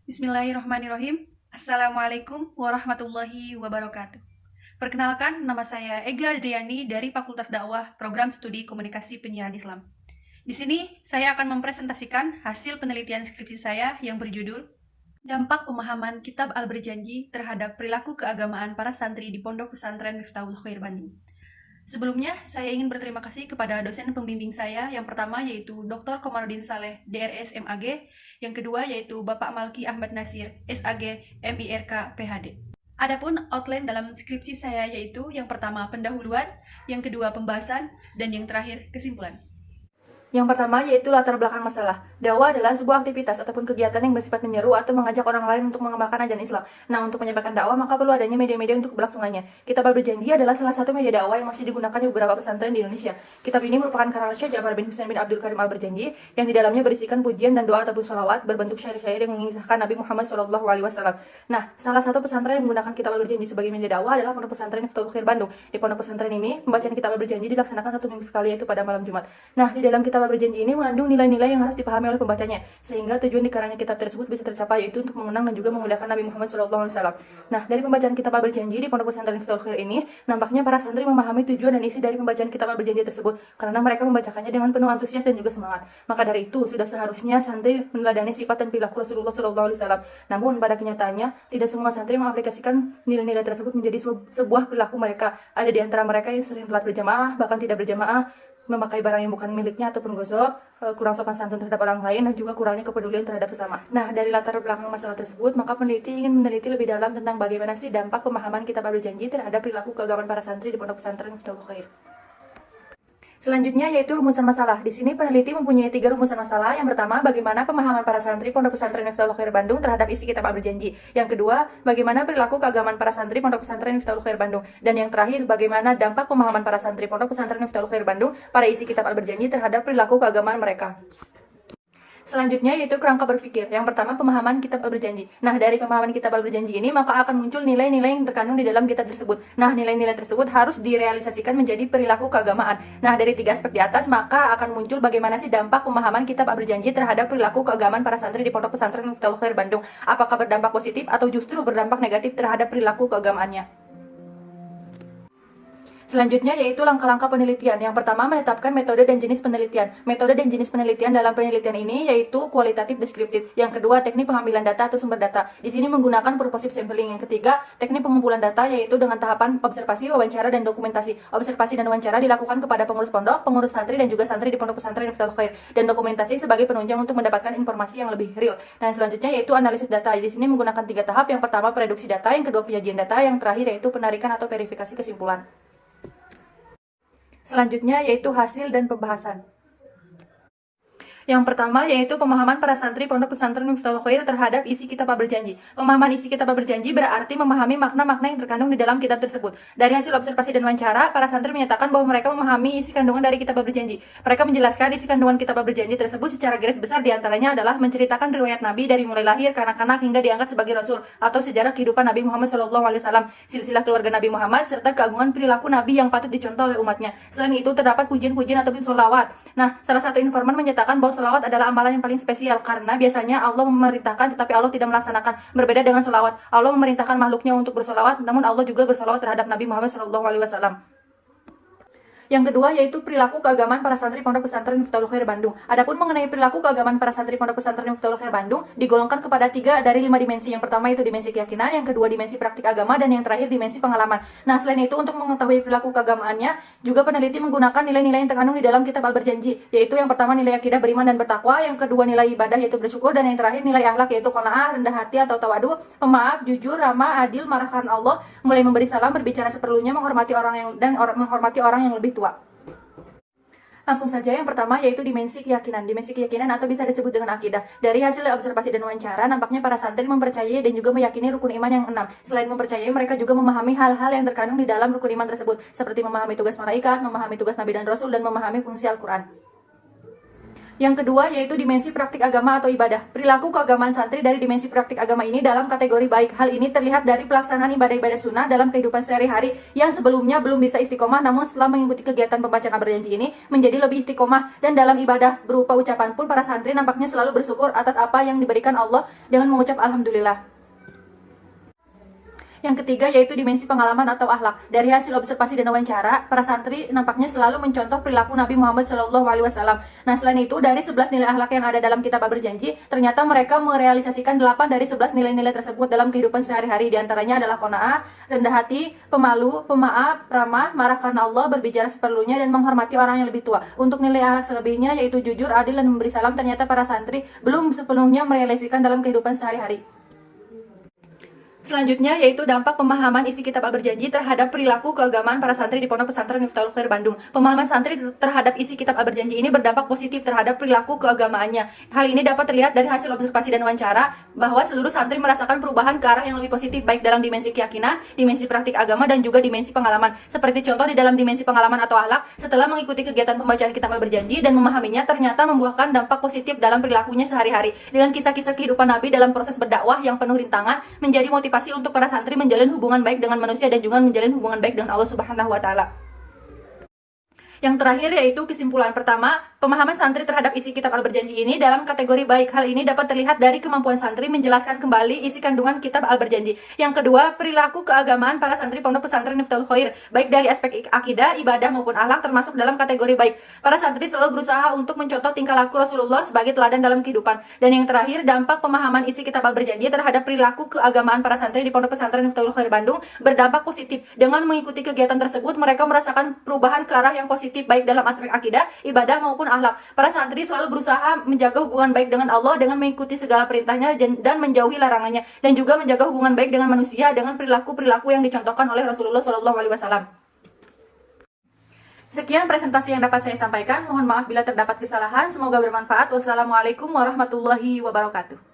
Bismillahirrahmanirrahim. Assalamualaikum warahmatullahi wabarakatuh. Perkenalkan, nama saya Ega Adriani dari Fakultas Dakwah Program Studi Komunikasi Penyiaran Islam. Di sini, saya akan mempresentasikan hasil penelitian skripsi saya yang berjudul Dampak Pemahaman Kitab Al-Berjanji terhadap Perilaku Keagamaan Para Santri di Pondok Pesantren Miftahul Khair Bandung. Sebelumnya, saya ingin berterima kasih kepada dosen pembimbing saya, yang pertama yaitu Dr. Komarudin Saleh, DRS MAG, yang kedua yaitu Bapak Malki Ahmad Nasir, SAG, MIRK, PhD. Adapun outline dalam skripsi saya yaitu yang pertama pendahuluan, yang kedua pembahasan, dan yang terakhir kesimpulan. Yang pertama yaitu latar belakang masalah. Dakwah adalah sebuah aktivitas ataupun kegiatan yang bersifat menyeru atau mengajak orang lain untuk mengamalkan ajaran Islam. Nah, untuk menyampaikan dakwah maka perlu adanya media-media untuk berlangsungannya. Kitab Al-Berjanji adalah salah satu media dakwah yang masih digunakan di beberapa pesantren di Indonesia. Kitab ini merupakan karya Syekh Ja'far bin Husain bin Abdul Karim Al-Berjanji yang di dalamnya berisikan pujian dan doa ataupun sholawat berbentuk syair-syair yang mengisahkan Nabi Muhammad SAW. Nah, salah satu pesantren yang menggunakan Kitab Al-Berjanji sebagai media dakwah adalah Pondok Pesantren Miftahul Khair Bandung. Di pondok pesantren ini, pembacaan Kitab Al-Berjanji dilaksanakan 1 minggu sekali, yaitu pada malam Jumat. Nah, di dalam Kitab Al-Berjanji ini mengandung nilai-nilai yang harus dipahami oleh pembacanya, sehingga tujuan dikarangnya kitab tersebut bisa tercapai, yaitu untuk mengenang dan juga memuliakan Nabi Muhammad SAW. Nah, dari pembacaan Kitab Al-Berjanji di Pondok Pesantren Miftahul Khair ini, nampaknya para santri memahami tujuan dan isi dari pembacaan Kitab Al-Berjanji tersebut, karena mereka membacakannya dengan penuh antusias dan juga semangat. Maka dari itu, sudah seharusnya santri meneladani sifat dan perilaku Rasulullah SAW. Namun, pada kenyataannya, tidak semua santri mengaplikasikan nilai-nilai tersebut menjadi sebuah perilaku mereka. Ada di antara mereka yang sering telat berjamaah, bahkan tidak berjamaah, memakai barang yang bukan miliknya ataupun gosok, kurang sopan santun terhadap orang lain, dan juga kurangnya kepedulian terhadap sesama. Nah, dari latar belakang masalah tersebut, maka peneliti ingin meneliti lebih dalam tentang bagaimana sih dampak pemahaman Kitab Al-Berjanji terhadap perilaku keagamaan para santri di Pondok Pesantren Miftahul Khair. Selanjutnya yaitu rumusan masalah. Di sini peneliti mempunyai 3 rumusan masalah. Yang pertama, bagaimana pemahaman para santri Pondok Pesantren Miftahul Khair Bandung terhadap isi Kitab Al-Berjanji. Yang kedua, bagaimana perilaku keagamaan para santri Pondok Pesantren Miftahul Khair Bandung. Dan yang terakhir, bagaimana dampak pemahaman para santri Pondok Pesantren Miftahul Khair Bandung pada isi Kitab Al-Berjanji terhadap perilaku keagamaan mereka. Selanjutnya yaitu kerangka berpikir. Yang pertama, pemahaman Kitab Al-Berjanji. Nah, dari pemahaman Kitab Al-Berjanji ini maka akan muncul nilai-nilai yang terkandung di dalam kitab tersebut. Nah, nilai-nilai tersebut harus direalisasikan menjadi perilaku keagamaan. Nah, dari 3 aspek di atas maka akan muncul bagaimana sih dampak pemahaman Kitab Al-Berjanji terhadap perilaku keagamaan para santri di Pondok Pesantren Miftahul Khair Bandung. Apakah berdampak positif atau justru berdampak negatif terhadap perilaku keagamaannya? Selanjutnya yaitu langkah-langkah penelitian. Yang pertama, menetapkan metode dan jenis penelitian. Metode dan jenis penelitian dalam penelitian ini yaitu kualitatif deskriptif. Yang kedua, teknik pengambilan data atau sumber data. Di sini menggunakan purposive sampling. Yang ketiga, teknik pengumpulan data yaitu dengan tahapan observasi, wawancara, dan dokumentasi. Observasi dan wawancara dilakukan kepada pengurus pondok, pengurus santri, dan juga santri di Pondok Pesantren Miftahul Khair. Dan dokumentasi sebagai penunjang untuk mendapatkan informasi yang lebih real. Dan selanjutnya yaitu analisis data. Di sini menggunakan 3 tahap. Yang pertama, reduksi data. Yang kedua, penyajian data. Yang terakhir yaitu penarikan atau verifikasi kesimpulan. Selanjutnya yaitu hasil dan pembahasan. Yang pertama yaitu pemahaman para santri Pondok Pesantren Miftahul Khair terhadap isi Kitab Al-Berjanji. Pemahaman isi Kitab Al-Berjanji berarti memahami makna-makna yang terkandung di dalam kitab tersebut. Dari hasil observasi dan wawancara, para santri menyatakan bahwa mereka memahami isi kandungan dari Kitab Al-Berjanji. Mereka menjelaskan isi kandungan Kitab Al-Berjanji tersebut secara garis besar, diantaranya adalah menceritakan riwayat Nabi dari mulai lahir, kanak-kanak hingga diangkat sebagai Rasul, atau sejarah kehidupan Nabi Muhammad SAW, silsilah keluarga Nabi Muhammad, serta keagungan perilaku Nabi yang patut dicontoh oleh umatnya. Selain itu terdapat pujian-pujian ataupun sholawat. Nah, salah satu informan menyatakan bahwa sholawat adalah amalan yang paling spesial karena biasanya Allah memerintahkan tetapi Allah tidak melaksanakan. Berbeda dengan sholawat, Allah memerintahkan makhluknya untuk bersolawat, namun Allah juga bersolawat terhadap Nabi Muhammad SAW. Yang kedua yaitu perilaku keagamaan para santri Pondok Pesantren Miftahul Khair Bandung. Adapun mengenai perilaku keagamaan para santri Pondok Pesantren Miftahul Khair Bandung digolongkan kepada 3 dari 5 dimensi. Yang pertama itu dimensi keyakinan, yang kedua dimensi praktik agama, dan yang terakhir dimensi pengalaman. Nah, selain itu untuk mengetahui perilaku keagamaannya, juga peneliti menggunakan nilai-nilai yang terkandung di dalam Kitab Al-Berjanji, yaitu yang pertama nilai akidah beriman dan bertakwa, yang kedua nilai ibadah yaitu bersyukur, dan yang terakhir nilai akhlak yaitu qanaah, rendah hati atau tawadu, pemaaf, jujur, ramah, adil, marah karena Allah, mulai memberi salam, berbicara seperlunya, menghormati orang yang lebih tua. Langsung saja yang pertama yaitu dimensi keyakinan. Dimensi keyakinan atau bisa disebut dengan akidah. Dari hasil observasi dan wawancara, nampaknya para santri mempercayai dan juga meyakini rukun iman yang 6. Selain mempercayai, mereka juga memahami hal-hal yang terkandung di dalam rukun iman tersebut, seperti memahami tugas malaikat, memahami tugas nabi dan rasul, dan memahami fungsi Al-Quran. Yang kedua yaitu dimensi praktik agama atau ibadah. Perilaku keagamaan santri dari dimensi praktik agama ini dalam kategori baik. Hal ini terlihat dari pelaksanaan ibadah-ibadah sunnah dalam kehidupan sehari-hari yang sebelumnya belum bisa istiqomah, namun setelah mengikuti kegiatan pembacaan berjanji ini menjadi lebih istiqomah. Dan dalam ibadah berupa ucapan pun para santri nampaknya selalu bersyukur atas apa yang diberikan Allah dengan mengucap Alhamdulillah. Yang ketiga yaitu dimensi pengalaman atau akhlak. Dari hasil observasi dan wawancara, para santri nampaknya selalu mencontoh perilaku Nabi Muhammad SAW. Nah, selain itu, dari 11 nilai akhlak yang ada dalam kitab berjanji, ternyata mereka merealisasikan 8 dari 11 nilai-nilai tersebut dalam kehidupan sehari-hari. Di antaranya adalah qanaah, rendah hati, pemalu, pemaaf, ramah, marah karena Allah, berbicara seperlunya, dan menghormati orang yang lebih tua. Untuk nilai akhlak selebihnya yaitu jujur, adil, dan memberi salam, ternyata para santri belum sepenuhnya merealisasikan dalam kehidupan sehari-hari. Selanjutnya yaitu dampak pemahaman isi kitab Al-Berjanji terhadap perilaku keagamaan para santri di Pondok Pesantren Miftahul Khair Bandung. Pemahaman santri terhadap isi kitab Al-Berjanji ini berdampak positif terhadap perilaku keagamaannya. Hal ini dapat terlihat dari hasil observasi dan wawancara bahwa seluruh santri merasakan perubahan ke arah yang lebih positif baik dalam dimensi keyakinan, dimensi praktik agama, dan juga dimensi pengalaman. Seperti contoh di dalam dimensi pengalaman atau akhlak, setelah mengikuti kegiatan pembacaan kitab Al-Berjanji dan memahaminya ternyata membuahkan dampak positif dalam perilakunya sehari-hari. Dengan kisah-kisah kehidupan Nabi dalam proses berdakwah yang penuh rintangan menjadi motivasi untuk para santri menjalin hubungan baik dengan manusia dan juga menjalin hubungan baik dengan Allah Subhanahu wa taala. Yang terakhir yaitu kesimpulan pertama, pemahaman santri terhadap isi kitab Al-Berjanji ini dalam kategori baik. Hal ini dapat terlihat dari kemampuan santri menjelaskan kembali isi kandungan kitab Al-Berjanji. Yang kedua, perilaku keagamaan para santri Pondok Pesantren Miftahul Khair, baik dari aspek akidah, ibadah maupun akhlak termasuk dalam kategori baik. Para santri selalu berusaha untuk mencontoh tingkah laku Rasulullah sebagai teladan dalam kehidupan. Dan yang terakhir, dampak pemahaman isi kitab Al-Berjanji terhadap perilaku keagamaan para santri di Pondok Pesantren Miftahul Khair Bandung berdampak positif. Dengan mengikuti kegiatan tersebut, mereka merasakan perubahan ke arah yang positif baik dalam aspek akidah, ibadah maupun akhlak. Para santri selalu berusaha menjaga hubungan baik dengan Allah dengan mengikuti segala perintahnya dan menjauhi larangannya, dan juga menjaga hubungan baik dengan manusia dengan perilaku-perilaku yang dicontohkan oleh Rasulullah SAW. Sekian presentasi yang dapat saya sampaikan. Mohon maaf bila terdapat kesalahan. Semoga bermanfaat. Wassalamualaikum warahmatullahi wabarakatuh.